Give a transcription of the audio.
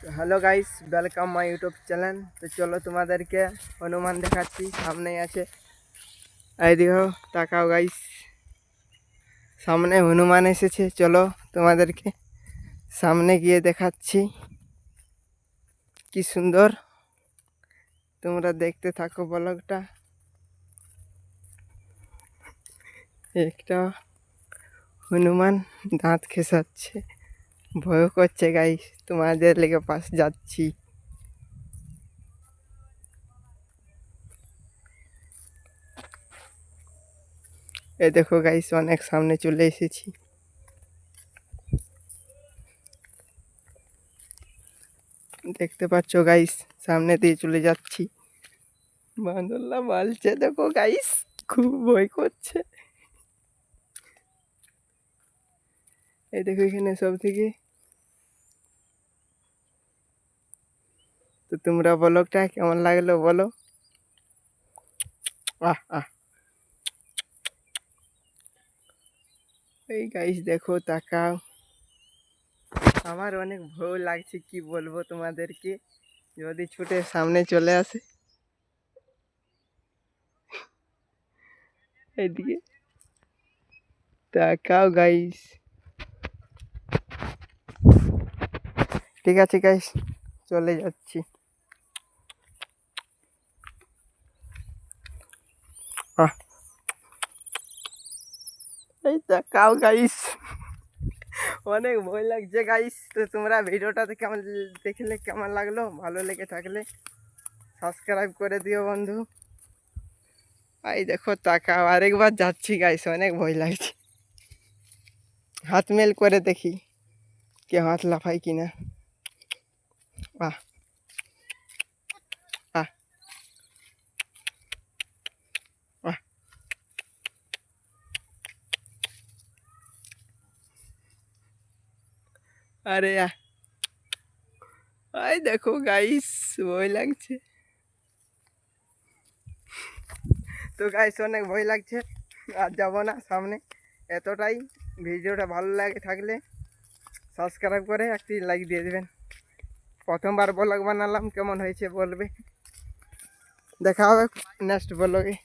Hello guys, welcome my YouTube channel. तो चलो तुम्हादेरके हनुमान देखाচ্ছি सामने আছে। এই দেখো, তাকাও গাইস, সামনে হনুমান এসেছে। চলো তোমাদেরকে সামনে গিয়ে দেখাচ্ছি কি সুন্দর। তোমরা দেখতে থাকো ব্লগটা। একটা হনুমান দাঁত খেসাচ্ছে, ভয় করছে গাইস। তোমাদের লেগে পাশ যাচ্ছি। এই দেখো গাইস, অনেক সামনে চলে এসেছি। দেখতে পাচ্ছ গাইস, সামনে দিয়ে চলে যাচ্ছি। বান্দরলা মালছে, দেখো গাইস, খুব ভয় করছে। এই দেখো এখানে সব থেকে। তো তোমরা ব্লগটা কেমন লাগলো বলো। আহ আহ এই গাইস দেখো, তাকাও। আমার অনেক ভয় লাগছে, কি বলবো তোমাদেরকে, যদি ছুটে সামনে চলে আসে। এইদিকে তাকাও গাইস। ঠিক আছে গাইস, চলে যাচ্ছি। এই তাকাও গাইস, অনেক ভয় লাগছে গাইস। তো তোমরা ভিডিওটাতে কেমন দেখলে, কেমন লাগলো, ভালো লেগে থাকলে সাবস্ক্রাইব করে দিও বন্ধু। এই দেখো তাকাও, আরেকবার যাচ্ছি গাইস, অনেক ভয় লাগছে। হাত মেল করে দেখি কে হাত লাফায় কিনা। আহ আহ আহ আরে এই দেখো গাইস, ভয় লাগছে। তো গাইস, অনেক ভয় লাগছে, আর যাবো না সামনে। এতটাই। ভিডিওটা ভালো লাগে থাকলে সাবস্ক্রাইব করে একটি লাইক দিয়ে দেবেন। প্রথমবার ব্লগ বানালাম, কেমন হয়েছে বলবে। দেখা হবে নেক্সট ব্লগে।